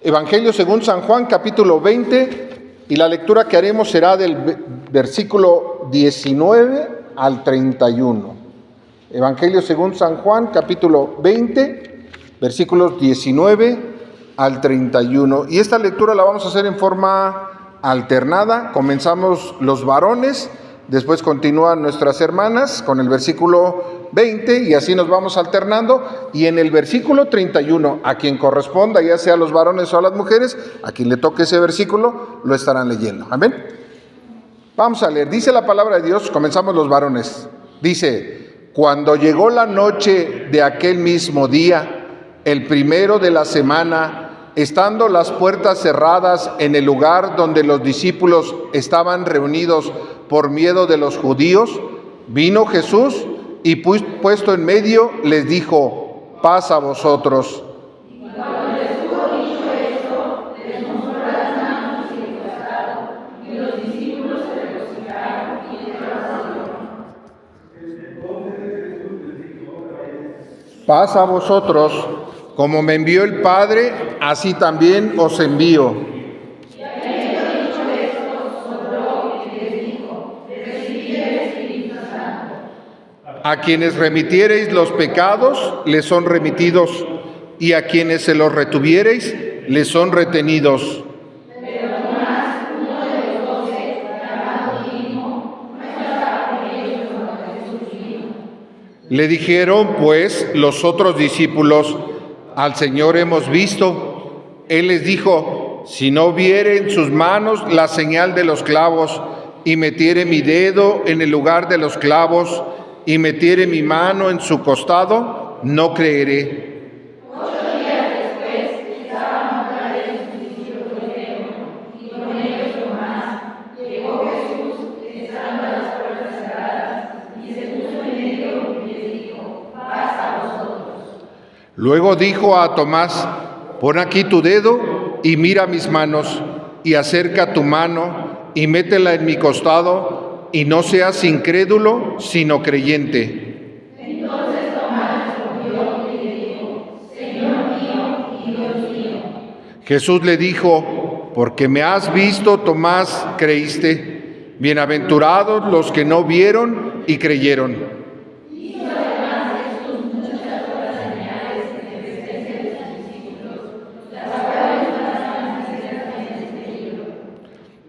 Evangelio según San Juan, capítulo 20, y la lectura que haremos será del versículo 19 al 31. Evangelio según San Juan, capítulo 20, versículos 19 al 31. Y esta lectura la vamos a hacer en forma alternada. Comenzamos los varones, después continúan nuestras hermanas con el versículo 20 y así nos vamos alternando. Y en el versículo 31, a quien corresponda, ya sea a los varones o a las mujeres, a quien le toque ese versículo, lo estarán leyendo. Amén. Vamos a leer. Dice la palabra de Dios, comenzamos los varones. Dice: cuando llegó la noche de aquel mismo día, el primero de la semana, estando las puertas cerradas en el lugar donde los discípulos estaban reunidos por miedo de los judíos, vino Jesús y puesto en medio les dijo: paz a vosotros. Y cuando les hubo dicho esto, les mostró las manos y el costado, y los discípulos se regocijaron y le recibieron. Paz a vosotros, como me envió el Padre, así también os envío. A quienes remitiereis los pecados, les son remitidos, y a quienes se los retuviereis, les son retenidos. Pero Tomás, uno de los 12, llamado Dídimo, no estaba con ellos cuando Jesús vino. Le dijeron, pues, los otros discípulos: al Señor hemos visto. Él les dijo: si no viere en sus manos la señal de los clavos, y metiere mi dedo en el lugar de los clavos, y metiere mi mano en su costado, no creeré. 8 días después, estaban otra vez sus discípulos y con ellos Tomás. Llegó Jesús, estando a las puertas cerradas, y se puso en medio y les dijo: paz a vosotros. Luego dijo a Tomás: pon aquí tu dedo y mira mis manos, y acerca tu mano y métela en mi costado, y no seas incrédulo, sino creyente. Entonces Tomás respondió y le dijo: Señor mío y Dios mío. Jesús le dijo: porque me has visto, Tomás, creíste. Bienaventurados los que no vieron y creyeron. Hizo además Jesús muchas otras señales en presencia de sus discípulos, las cuales no están escritas en este libro.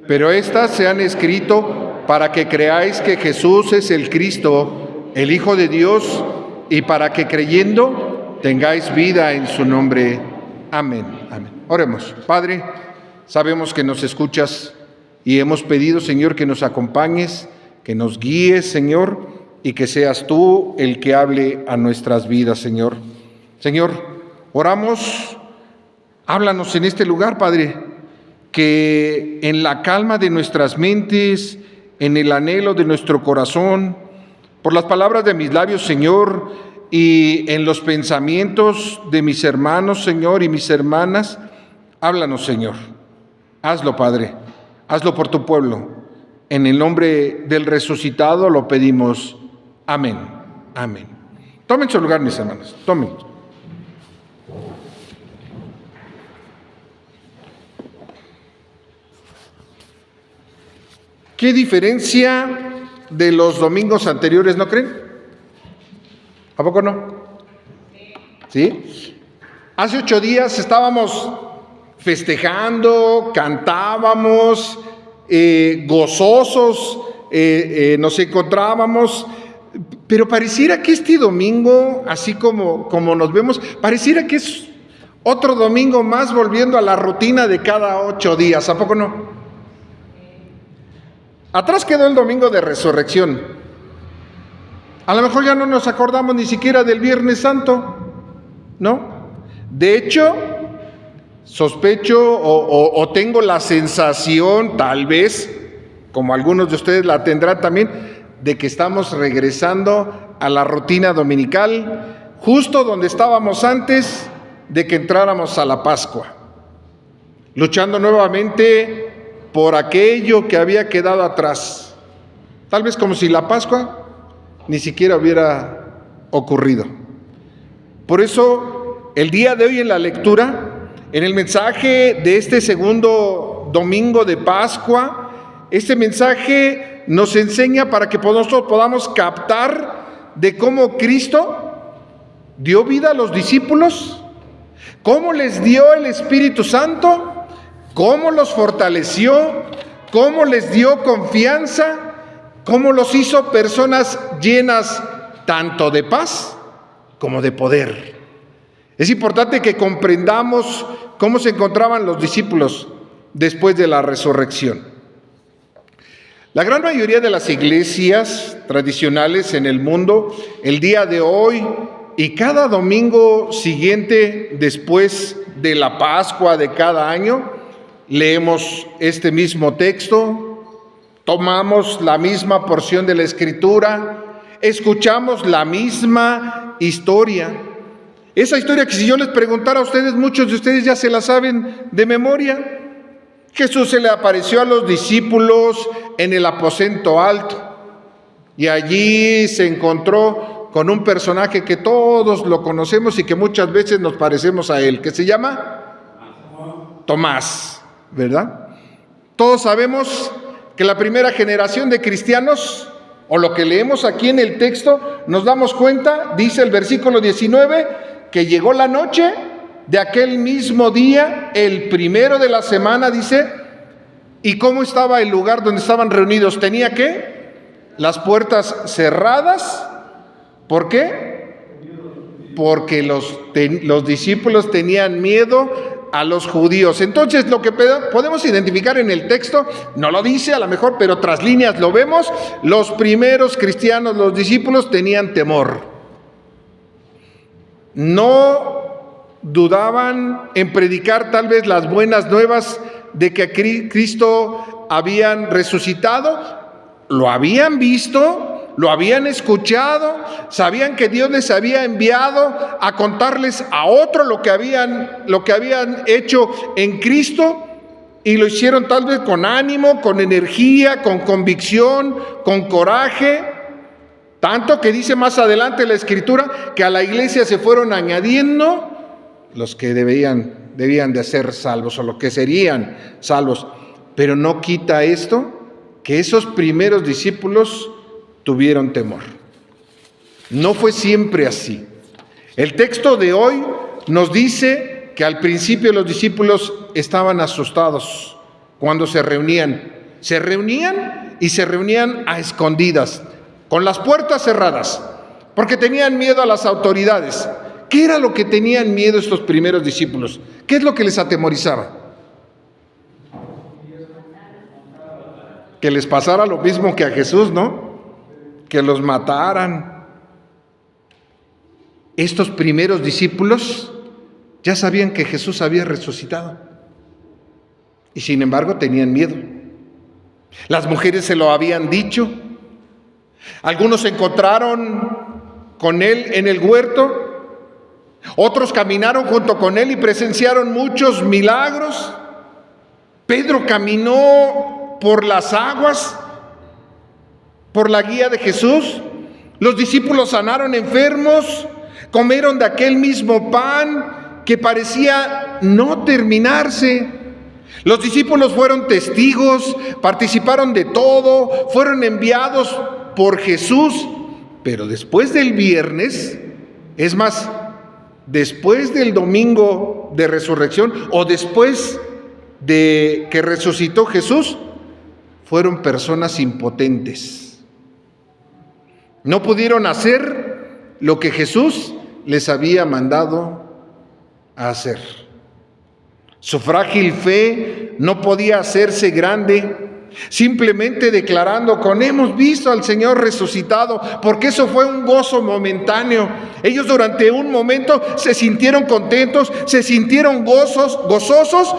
Pero estas se han escrito para que creáis que Jesús es el Cristo, el Hijo de Dios, y para que creyendo tengáis vida en su nombre. Amén. Amén. Oremos. Padre, sabemos que nos escuchas y hemos pedido, Señor, que nos acompañes, que nos guíes, Señor, y que seas tú el que hable a nuestras vidas, Señor. Señor, oramos, háblanos en este lugar, Padre, que en la calma de nuestras mentes, en el anhelo de nuestro corazón, por las palabras de mis labios, Señor, y en los pensamientos de mis hermanos, Señor, y mis hermanas, háblanos, Señor. Hazlo, Padre, hazlo por tu pueblo. En el nombre del resucitado lo pedimos. Amén. Amén. Tomen su lugar, mis hermanos, tomen. ¿Qué diferencia de los domingos anteriores, no creen? ¿A poco no? ¿Sí? Hace 8 días estábamos festejando, cantábamos, gozosos, nos encontrábamos, pero pareciera que este domingo, así como nos vemos, pareciera que es otro domingo más volviendo a la rutina de cada 8 días, ¿a poco no? Atrás quedó el domingo de resurrección. A lo mejor ya no nos acordamos ni siquiera del Viernes Santo, ¿no? De hecho, sospecho o tengo la sensación, tal vez, como algunos de ustedes la tendrán también, de que estamos regresando a la rutina dominical, justo donde estábamos antes de que entráramos a la Pascua, luchando nuevamente por aquello que había quedado atrás, tal vez como si la Pascua ni siquiera hubiera ocurrido. Por eso, el día de hoy en la lectura En el mensaje de este segundo domingo de Pascua, este mensaje nos enseña para que nosotros podamos captar de cómo Cristo dio vida a los discípulos, cómo les dio el Espíritu Santo, cómo los fortaleció, cómo les dio confianza, cómo los hizo personas llenas tanto de paz como de poder. Es importante que comprendamos cómo se encontraban los discípulos después de la resurrección. La gran mayoría de las iglesias tradicionales en el mundo, el día de hoy y cada domingo siguiente después de la Pascua de cada año, leemos este mismo texto, tomamos la misma porción de la Escritura, escuchamos la misma historia. Esa historia que si yo les preguntara a ustedes, muchos de ustedes ya se la saben de memoria. Jesús se le apareció a los discípulos en el aposento alto y allí se encontró con un personaje que todos lo conocemos y que muchas veces nos parecemos a él, que se llama Tomás, ¿verdad? Todos sabemos que la primera generación de cristianos, o lo que leemos aquí en el texto, nos damos cuenta, dice el versículo 19, que llegó la noche de aquel mismo día, el primero de la semana, dice, ¿y cómo estaba el lugar donde estaban reunidos? ¿Tenía qué? Las puertas cerradas. ¿Por qué? Porque los discípulos tenían miedo a los judíos. Entonces, lo que podemos identificar en el texto, no lo dice a lo mejor, pero tras líneas lo vemos, los primeros cristianos, los discípulos, tenían temor. No dudaban en predicar tal vez las buenas nuevas de que Cristo habían resucitado, lo habían visto, lo habían escuchado, sabían que Dios les había enviado a contarles a otro lo que habían hecho en Cristo, y lo hicieron tal vez con ánimo, con energía, con convicción, con coraje, tanto que dice más adelante la Escritura que a la iglesia se fueron añadiendo los que debían de ser salvos, o los que serían salvos. Pero no quita esto que esos primeros discípulos tuvieron temor. No fue siempre así. El texto de hoy nos dice que al principio los discípulos estaban asustados cuando se reunían. Se reunían y se reunían a escondidas, con las puertas cerradas, porque tenían miedo a las autoridades. ¿Qué era lo que tenían miedo estos primeros discípulos? ¿Qué es lo que les atemorizaba? Que les pasara lo mismo que a Jesús, ¿no? Que los mataran. Estos primeros discípulos ya sabían que Jesús había resucitado y sin embargo tenían miedo. Las mujeres se lo habían dicho. Algunos se encontraron con él en el huerto. Otros caminaron junto con él y presenciaron muchos milagros. Pedro caminó por las aguas, por la guía de Jesús. Los discípulos sanaron enfermos, comieron de aquel mismo pan que parecía no terminarse. Los discípulos fueron testigos, participaron de todo, fueron enviados por Jesús. Pero después del viernes, es más, después del domingo de resurrección o después de que resucitó Jesús, fueron personas impotentes. No pudieron hacer lo que Jesús les había mandado a hacer. Su frágil fe no podía hacerse grande simplemente declarando hemos visto al Señor resucitado, porque eso fue un gozo momentáneo. Ellos durante un momento se sintieron contentos, se sintieron gozosos,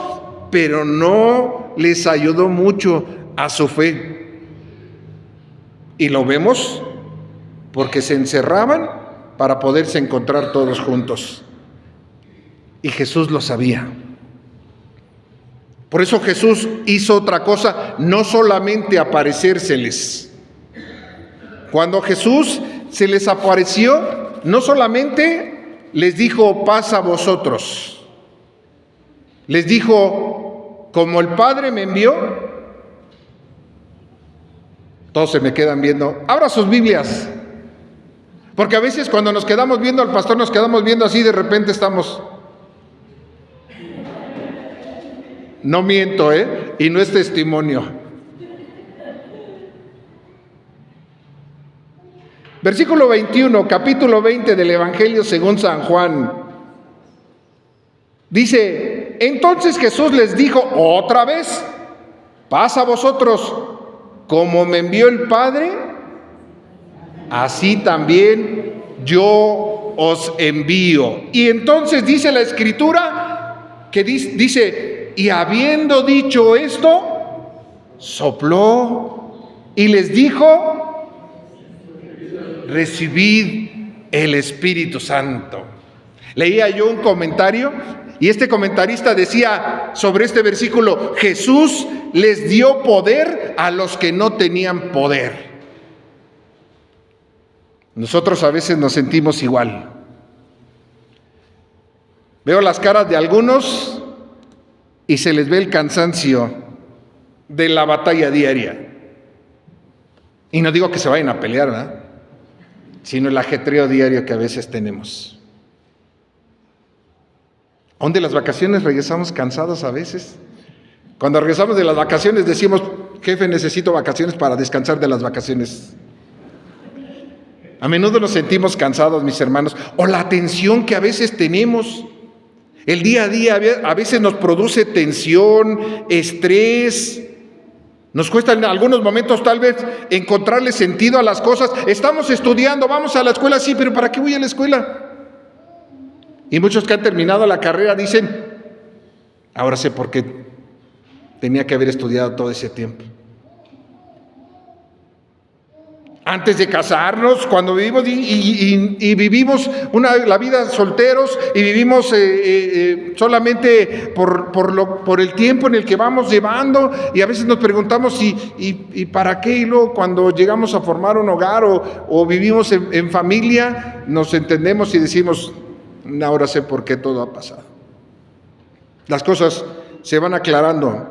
pero no les ayudó mucho a su fe. Y lo vemos porque se encerraban para poderse encontrar todos juntos. Y Jesús lo sabía. Por eso Jesús hizo otra cosa, no solamente aparecérseles. Cuando Jesús se les apareció, no solamente les dijo paz a vosotros, Les dijo, como el Padre me envió. Todos se me quedan viendo. Abra sus Biblias. Porque a veces cuando nos quedamos viendo al pastor, nos quedamos viendo así, de repente estamos. No miento, y no es testimonio. Versículo 21, capítulo 20 del Evangelio según San Juan. Dice, entonces Jesús les dijo otra vez, paz a vosotros, como me envió el Padre, así también yo os envío. Y entonces dice la Escritura, que dice, y habiendo dicho esto, sopló y les dijo, recibid el Espíritu Santo. Leía yo un comentario y este comentarista decía sobre este versículo, Jesús les dio poder a los que no tenían poder. Nosotros a veces nos sentimos igual. Veo las caras de algunos y se les ve el cansancio de la batalla diaria. Y no digo que se vayan a pelear, ¿verdad? Sino el ajetreo diario que a veces tenemos. Aún de las vacaciones regresamos cansados a veces. Cuando regresamos de las vacaciones decimos, jefe, necesito vacaciones para descansar de las vacaciones. A menudo nos sentimos cansados, mis hermanos, o la tensión que a veces tenemos. El día a día a veces nos produce tensión, estrés. Nos cuesta en algunos momentos tal vez encontrarle sentido a las cosas. Estamos estudiando, vamos a la escuela, sí, pero ¿para qué voy a la escuela? Y muchos que han terminado la carrera dicen, ahora sé por qué tenía que haber estudiado todo ese tiempo. Antes de casarnos, cuando vivimos y vivimos la vida solteros y vivimos solamente por el tiempo en el que vamos llevando, y a veces nos preguntamos y para qué, y luego cuando llegamos a formar un hogar o vivimos en familia, nos entendemos y decimos, ahora sé por qué todo ha pasado. Las cosas se van aclarando.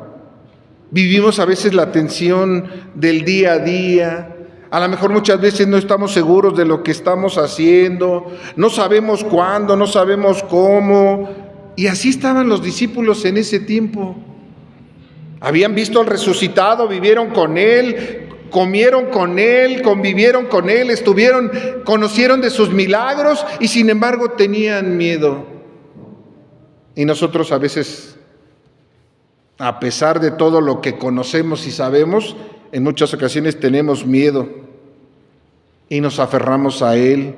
Vivimos a veces la tensión del día a día. A lo mejor muchas veces no estamos seguros de lo que estamos haciendo, no sabemos cuándo, no sabemos cómo. Y así estaban los discípulos en ese tiempo. Habían visto al resucitado, vivieron con Él, comieron con Él, convivieron con Él, conocieron de sus milagros y sin embargo tenían miedo. Y nosotros a veces, a pesar de todo lo que conocemos y sabemos, en muchas ocasiones tenemos miedo y nos aferramos a Él.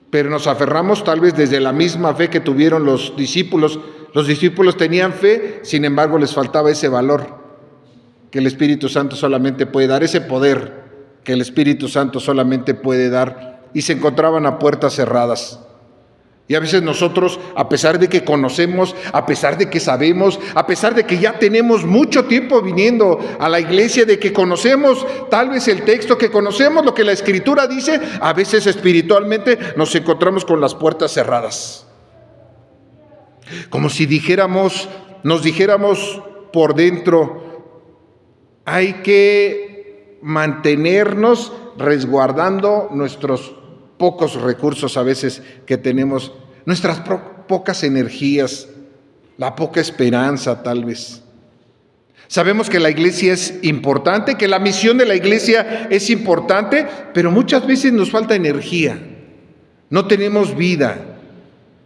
Pero nos aferramos tal vez desde la misma fe que tuvieron los discípulos. Los discípulos tenían fe, sin embargo les faltaba ese valor que el Espíritu Santo solamente puede dar, ese poder que el Espíritu Santo solamente puede dar, y se encontraban a puertas cerradas. Y a veces nosotros, a pesar de que conocemos, a pesar de que sabemos, a pesar de que ya tenemos mucho tiempo viniendo a la iglesia, de que conocemos tal vez el texto, que conocemos lo que la Escritura dice, a veces espiritualmente nos encontramos con las puertas cerradas. Como si nos dijéramos por dentro, hay que mantenernos resguardando nuestros pocos recursos a veces que tenemos, nuestras pocas energías, la poca esperanza tal vez. Sabemos que la iglesia es importante, que la misión de la iglesia es importante, pero muchas veces nos falta energía, no tenemos vida,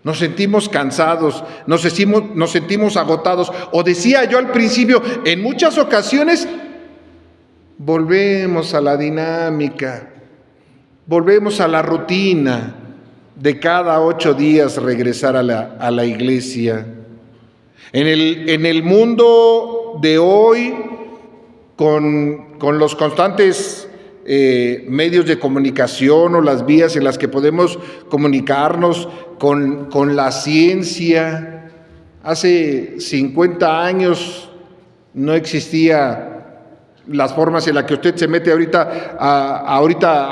nos sentimos cansados, nos sentimos agotados, o decía yo al principio, en muchas ocasiones volvemos a la dinámica, volvemos a la rutina de cada 8 días regresar a la iglesia. En el mundo de hoy, con los constantes medios de comunicación o las vías en las que podemos comunicarnos con la ciencia, hace 50 años no existía las formas en las que usted se mete ahorita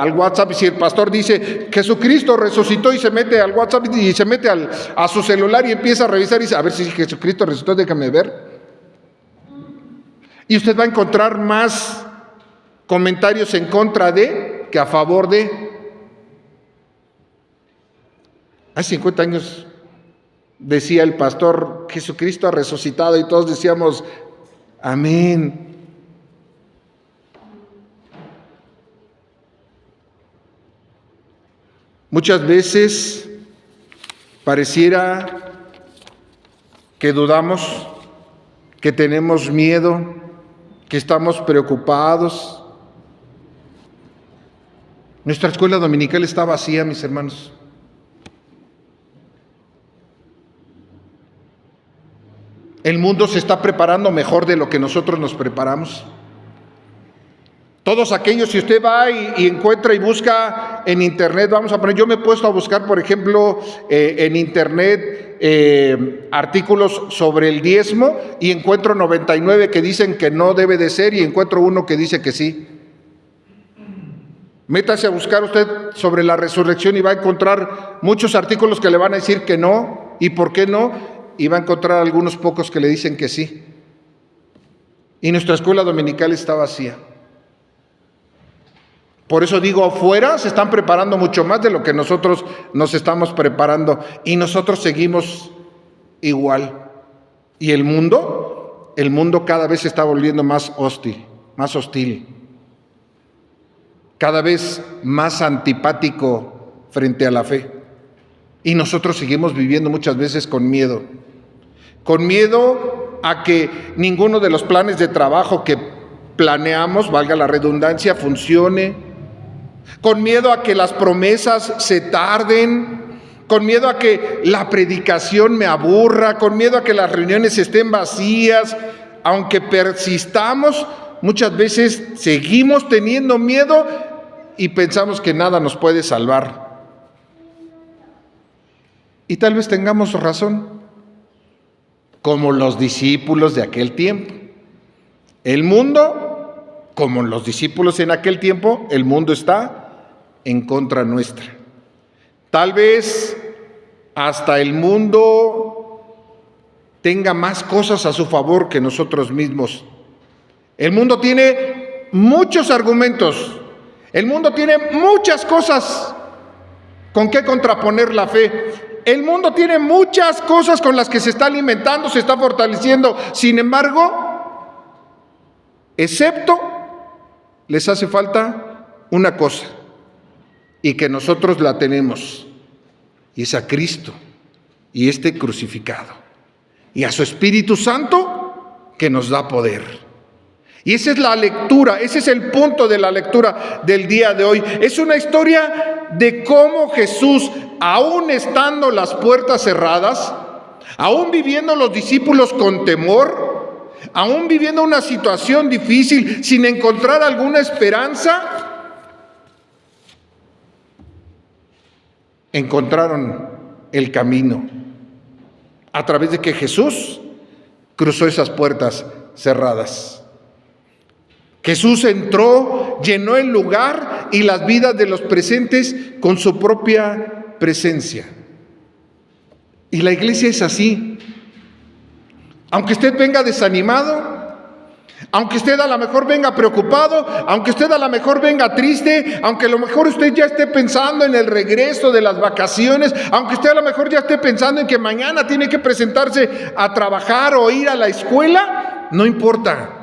al WhatsApp, y si el pastor dice Jesucristo resucitó y se mete al WhatsApp y se mete a su celular y empieza a revisar y dice, a ver si Jesucristo resucitó, déjame ver. Y usted va a encontrar más comentarios en contra de que a favor de. Hace 50 años decía el pastor, Jesucristo ha resucitado, y todos decíamos, amén. Muchas veces pareciera que dudamos, que tenemos miedo, que estamos preocupados. Nuestra escuela dominical está vacía, mis hermanos. El mundo se está preparando mejor de lo que nosotros nos preparamos. Todos aquellos, si usted va y encuentra y busca en internet, vamos a poner, yo me he puesto a buscar, por ejemplo, en internet artículos sobre el diezmo, y encuentro 99 que dicen que no debe de ser, y encuentro uno que dice que sí. Métase a buscar usted sobre la resurrección y va a encontrar muchos artículos que le van a decir que no, y por qué no, y va a encontrar algunos pocos que le dicen que sí. Y nuestra escuela dominical está vacía. Por eso digo, afuera se están preparando mucho más de lo que nosotros nos estamos preparando, y nosotros seguimos igual. Y el mundo cada vez se está volviendo más hostil, cada vez más antipático frente a la fe. Y nosotros seguimos viviendo muchas veces con miedo a que ninguno de los planes de trabajo que planeamos, valga la redundancia, funcione, con miedo a que las promesas se tarden, con miedo a que la predicación me aburra, con miedo a que las reuniones estén vacías. Aunque persistamos, muchas veces seguimos teniendo miedo y pensamos que nada nos puede salvar. Y tal vez tengamos razón, como los discípulos de aquel tiempo. El mundo, como los discípulos en aquel tiempo, el mundo está en contra nuestra. Tal vez hasta el mundo tenga más cosas a su favor que nosotros mismos. El mundo tiene muchos argumentos. El mundo tiene muchas cosas con que contraponer la fe. El mundo tiene muchas cosas con las que se está alimentando, se está fortaleciendo. Sin embargo, excepto, les hace falta una cosa, y que nosotros la tenemos, y es a Cristo y este crucificado, y a su Espíritu Santo que nos da poder. Y esa es la lectura, ese es el punto de la lectura del día de hoy. Es una historia de cómo Jesús, aún estando las puertas cerradas, aún viviendo los discípulos con temor, aún viviendo una situación difícil, sin encontrar alguna esperanza, encontraron el camino a través de que Jesús cruzó esas puertas cerradas. Jesús entró, llenó el lugar y las vidas de los presentes con su propia presencia. Y la iglesia es así. Aunque usted venga desanimado, aunque usted a lo mejor venga preocupado, aunque usted a lo mejor venga triste, aunque a lo mejor usted ya esté pensando en el regreso de las vacaciones, aunque usted a lo mejor ya esté pensando en que mañana tiene que presentarse a trabajar o ir a la escuela, no importa.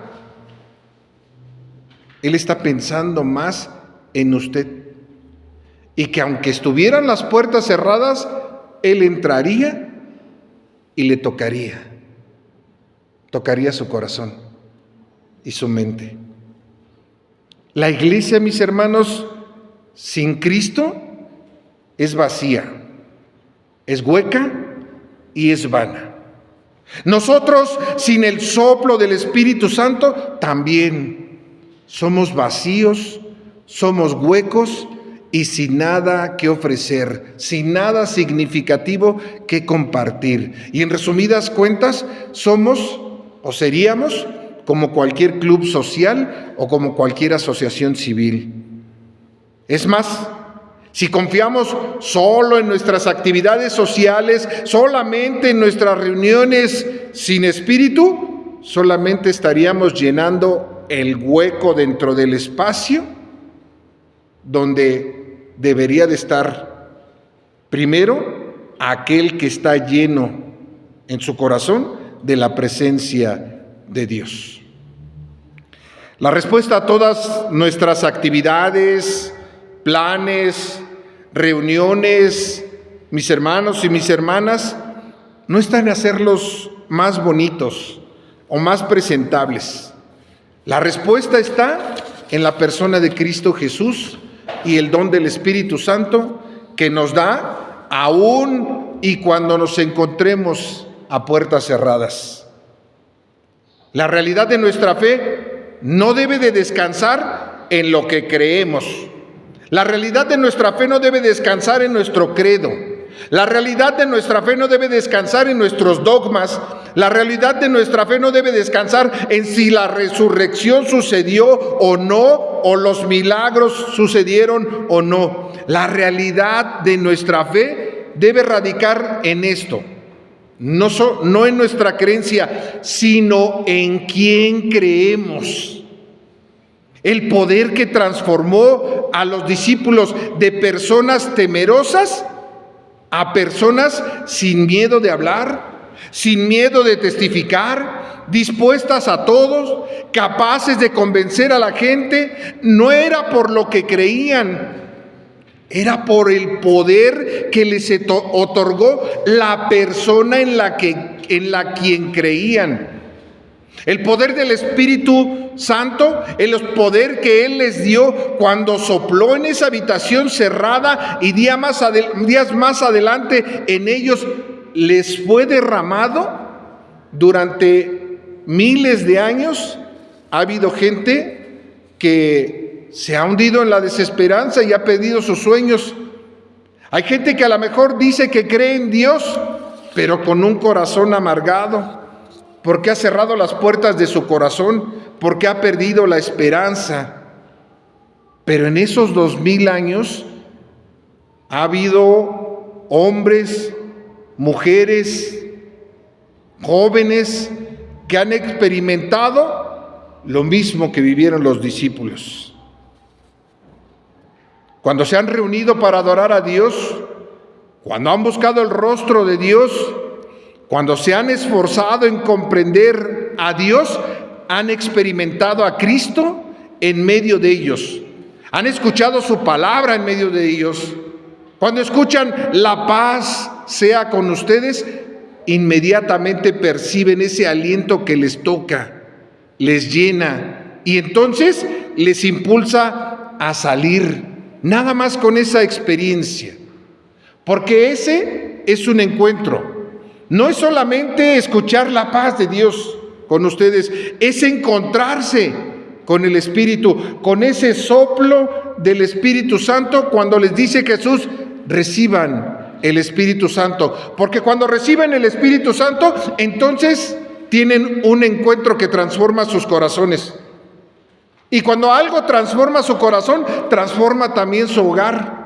Él está pensando más en usted. Y que aunque estuvieran las puertas cerradas, Él entraría y le tocaría su corazón y su mente. La iglesia, mis hermanos, sin Cristo es vacía, es hueca y es vana. Nosotros, sin el soplo del Espíritu Santo, también somos vacíos, somos huecos y sin nada que ofrecer, sin nada significativo que compartir. Y en resumidas cuentas, somos o seríamos como cualquier club social o como cualquier asociación civil. Es más, si confiamos solo en nuestras actividades sociales, solamente en nuestras reuniones sin espíritu, solamente estaríamos llenando el hueco dentro del espacio donde debería de estar primero aquel que está lleno en su corazón de la presencia de Dios. La respuesta a todas nuestras actividades, planes, reuniones, mis hermanos y mis hermanas, no está en hacerlos más bonitos o más presentables. La respuesta está en la persona de Cristo Jesús y el don del Espíritu Santo que nos da aún y cuando nos encontremos a puertas cerradas. La realidad de nuestra fe no debe de descansar en lo que creemos. La realidad de nuestra fe no debe descansar en nuestro credo. La realidad de nuestra fe no debe descansar en nuestros dogmas. La realidad de nuestra fe no debe descansar en si la resurrección sucedió o no, o los milagros sucedieron o no. La realidad de nuestra fe debe radicar en esto. No en nuestra creencia, sino en quién creemos. El poder que transformó a los discípulos de personas temerosas a personas sin miedo de hablar, sin miedo de testificar, dispuestas a todos, capaces de convencer a la gente. No era por lo que creían, era por el poder que les otorgó la persona en la quien creían. El poder del Espíritu Santo, el poder que Él les dio cuando sopló en esa habitación cerrada y días más adelante en ellos les fue derramado durante miles de años. Ha habido gente que se ha hundido en la desesperanza y ha perdido sus sueños. Hay gente que a lo mejor dice que cree en Dios, pero con un corazón amargado, porque ha cerrado las puertas de su corazón, porque ha perdido la esperanza. Pero en esos 2000 años ha habido hombres, mujeres, jóvenes que han experimentado lo mismo que vivieron los discípulos. Cuando se han reunido para adorar a Dios, cuando han buscado el rostro de Dios, cuando se han esforzado en comprender a Dios, han experimentado a Cristo en medio de ellos. Han escuchado su palabra en medio de ellos. Cuando escuchan la paz sea con ustedes, inmediatamente perciben ese aliento que les toca, les llena y entonces les impulsa a salir. Nada más con esa experiencia. Porque ese es un encuentro. No es solamente escuchar la paz de Dios con ustedes, es encontrarse con el Espíritu, con ese soplo del Espíritu Santo cuando les dice Jesús, reciban el Espíritu Santo. Porque cuando reciben el Espíritu Santo, entonces tienen un encuentro que transforma sus corazones. Y cuando algo transforma su corazón, transforma también su hogar.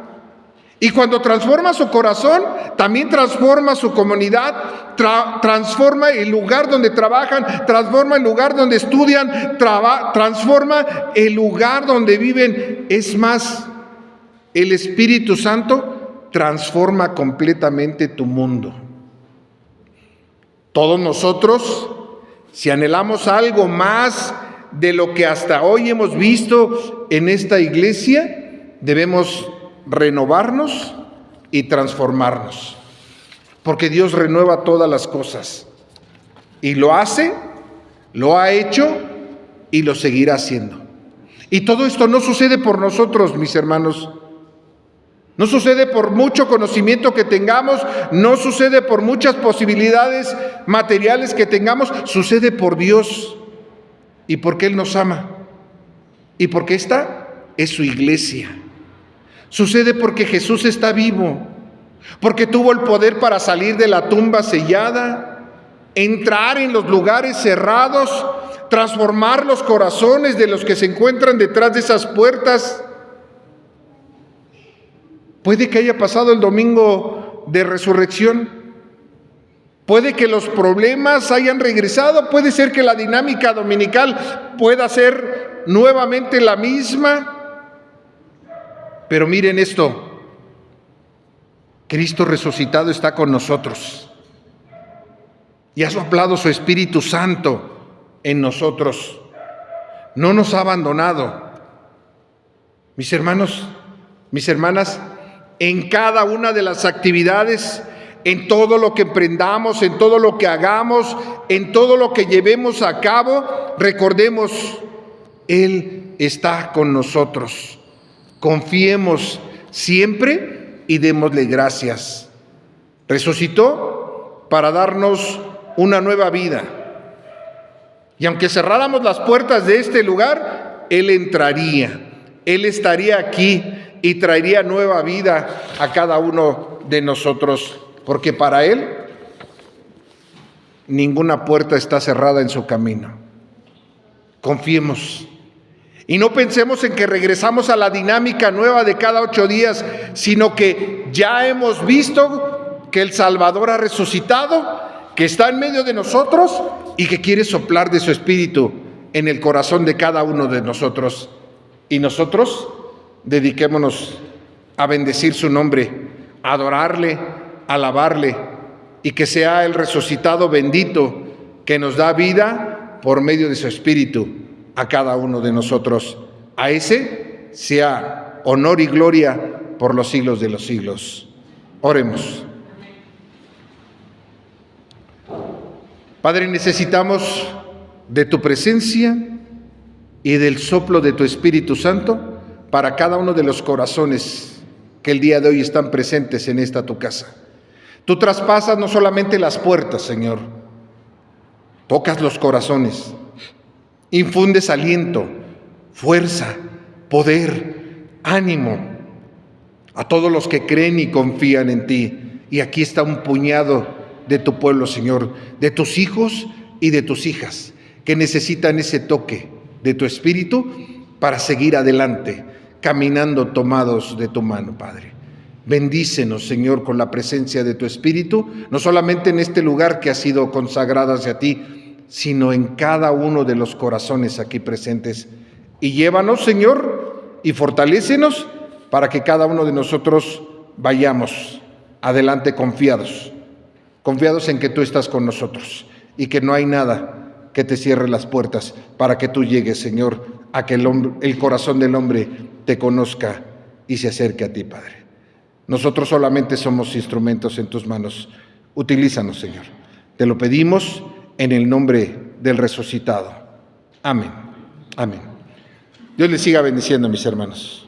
Y cuando transforma su corazón, también transforma su comunidad, transforma el lugar donde trabajan, transforma el lugar donde estudian, transforma el lugar donde viven. Es más, el Espíritu Santo transforma completamente tu mundo. Todos nosotros, si anhelamos algo más de lo que hasta hoy hemos visto en esta iglesia, debemos renovarnos y transformarnos, porque Dios renueva todas las cosas y lo hace, lo ha hecho y lo seguirá haciendo. Y todo esto no sucede por nosotros, mis hermanos, no sucede por mucho conocimiento que tengamos, no sucede por muchas posibilidades materiales que tengamos, sucede por Dios y porque Él nos ama y porque esta es su iglesia. Sucede porque Jesús está vivo, porque tuvo el poder para salir de la tumba sellada, entrar en los lugares cerrados, transformar los corazones de los que se encuentran detrás de esas puertas. Puede que haya pasado el domingo de resurrección, puede que los problemas hayan regresado, puede ser que la dinámica dominical pueda ser nuevamente la misma, pero miren esto, Cristo resucitado está con nosotros y ha soplado su Espíritu Santo en nosotros, no nos ha abandonado. Mis hermanos, mis hermanas, en cada una de las actividades, en todo lo que emprendamos, en todo lo que hagamos, en todo lo que llevemos a cabo, recordemos, Él está con nosotros. Confiemos siempre y démosle gracias. Resucitó para darnos una nueva vida. Y aunque cerráramos las puertas de este lugar, Él entraría, Él estaría aquí y traería nueva vida a cada uno de nosotros, porque para Él ninguna puerta está cerrada en su camino. Confiemos y no pensemos en que regresamos a la dinámica nueva de cada 8 días, sino que ya hemos visto que el Salvador ha resucitado, que está en medio de nosotros y que quiere soplar de su Espíritu en el corazón de cada uno de nosotros. Y nosotros dediquémonos a bendecir su nombre, a adorarle, a alabarle, y que sea el resucitado bendito que nos da vida por medio de su Espíritu a cada uno de nosotros. A ese sea honor y gloria por los siglos de los siglos. Oremos. Padre, necesitamos de tu presencia y del soplo de tu Espíritu Santo para cada uno de los corazones que el día de hoy están presentes en esta tu casa. Tú traspasas no solamente las puertas, Señor, tocas los corazones, infundes aliento, fuerza, poder, ánimo a todos los que creen y confían en ti. Y aquí está un puñado de tu pueblo, Señor, de tus hijos y de tus hijas, que necesitan ese toque de tu Espíritu para seguir adelante, caminando tomados de tu mano, Padre. Bendícenos, Señor, con la presencia de tu Espíritu, no solamente en este lugar que ha sido consagrado hacia ti, sino en cada uno de los corazones aquí presentes. Y llévanos, Señor, y fortalécenos para que cada uno de nosotros vayamos adelante confiados en que tú estás con nosotros y que no hay nada que te cierre las puertas para que tú llegues, Señor, a que el corazón del hombre te conozca y se acerque a ti, Padre. Nosotros solamente somos instrumentos en tus manos. Utilízanos, Señor. Te lo pedimos en el nombre del resucitado. Amén. Amén. Dios les siga bendiciendo, mis hermanos.